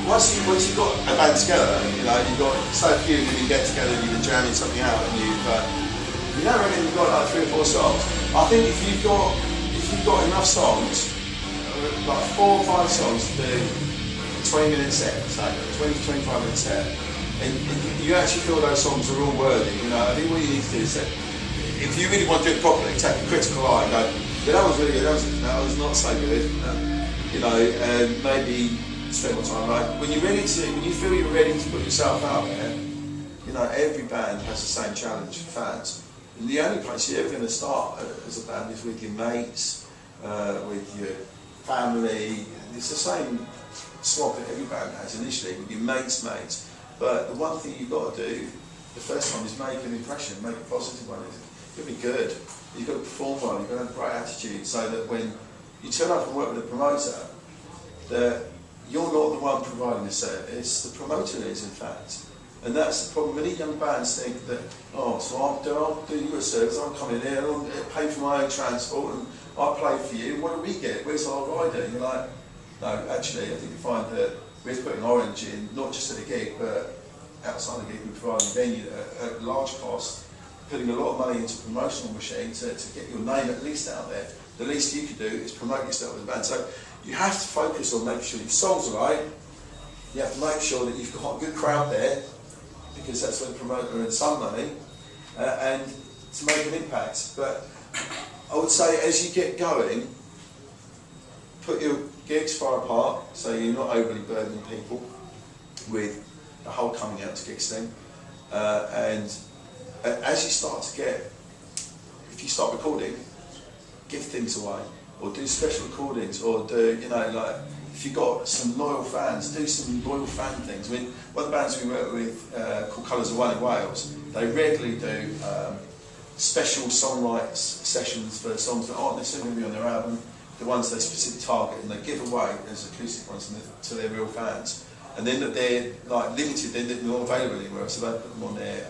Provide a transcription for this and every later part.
once you've got a band together, you know, you've got so few of you get together, you've been jamming something out, and you don't reckon you've got like 3 or 4 songs. I think if you've got enough songs, like 4 or 5 songs to do a 20-minute set, say 20 to 25-minute set, and you actually feel those songs are all worthy. You know, I think what you need to do is say, if you really want to do it properly, take a critical eye and go, yeah, that was really good, that was not so good. You know, and maybe spend more time. Like when you feel you're ready to put yourself out there, you know, every band has the same challenge for fans. And the only place you're ever going to start as a band is with your mates, with your family. It's the same swap that every band has initially with your mates. But the one thing you've got to do the first time is make an impression, make a positive one. You've got to be good. You've got to perform well. You've got to have a great attitude, so that when you turn up and work with a promoter, that you're not the one providing the service, the promoter is, in fact. And that's the problem. Many young bands think that, oh, so I'll do you a service, I'll come in here, I'll pay for my own transport, and I'll play for you. What do we get? Where's our rider? And you're like, no, actually, I think you find that we're putting Orange in, not just at a gig, but outside the gig, we're providing a venue at large cost, putting a lot of money into a promotional machine to get your name at least out there. The least you can do is promote yourself as a band. So you have to focus on making sure your songs are right. You have to make sure that you've got a good crowd there, because that's where the promoter earns some money, and to make an impact. But I would say as you get going, put your gigs far apart, so you're not overly burdening people with the whole coming out to gigs thing. And as you start to get, if you start recording, give things away, or do special recordings, or do, you know, like, if you've got some loyal fans, do some loyal fan things. I mean, one of the bands we work with called Colours of One in Wales, they regularly do special songwrites sessions for songs that aren't necessarily going to be on their album, the ones they specifically target, and they give away as acoustic ones to their real fans. And then that they're like limited, they're not available anywhere, so they put them on their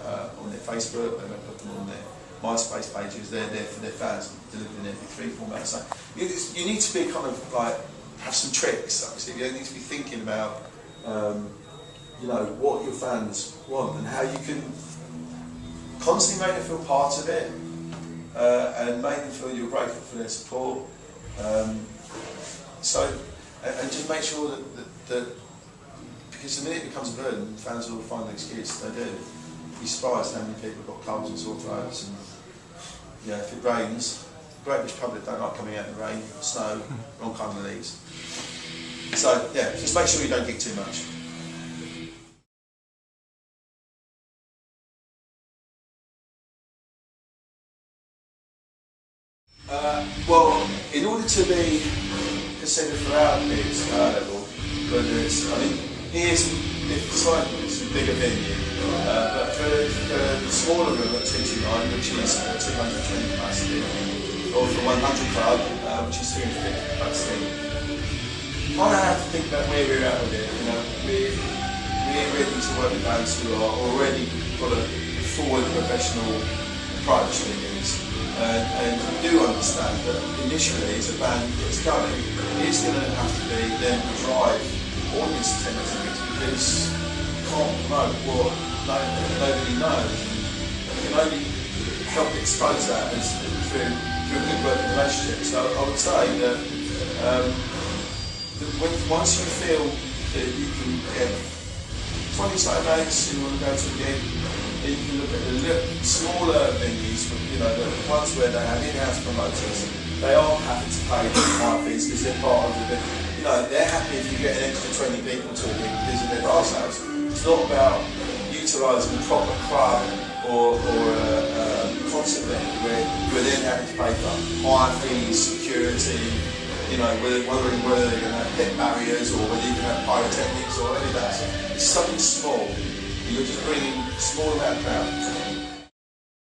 Facebook, they put them on their MySpace pages. They're there for their fans, delivered in MP3 format. So you need to be kind of like, have some tricks. Obviously, you need to be thinking about, you know, what your fans want and how you can constantly make them feel part of it, and make them feel you're grateful for their support. And just make sure that because the minute it becomes a burden, fans will find an excuse. They do. You'd be surprised how many people have got colds and sore throats, and yeah, if it rains, the British public don't like coming out in the rain, snow, wrong kind of leaves. So yeah, just make sure you don't gig too much. Well, in order to be considered for our gigs level, whether it's, I mean, here's it's a bigger venue, but for the smaller room at 229, which is 220 capacity, or for 100 club, which is 350 capacity, you kind of have to think about where we're at with it. You know, we're ready to work with bands who are already got a forward professional approach to things. And we do understand that initially, as a band gets going, it's going to have to be then drive audience attendance, because you can't promote what nobody knows. You can only help expose that through a good working relationship. So I would say that, once you feel that you can get 20 Saturday mates who want to go to a gig, you can look at the smaller venues, you know, the ones where they have in-house promoters. They are happy to pay high fees because they're part of the, you know, they're happy if you get an extra 20 people to a gig because of their bar sales. It's not about utilising a proper club or a concert venue where you're then having to pay for high fees, security, you know, wondering whether they're going to have pit barriers or whether you're going to have pyrotechnics or any of that. It's something small. You're just bringing a small amount of crowd.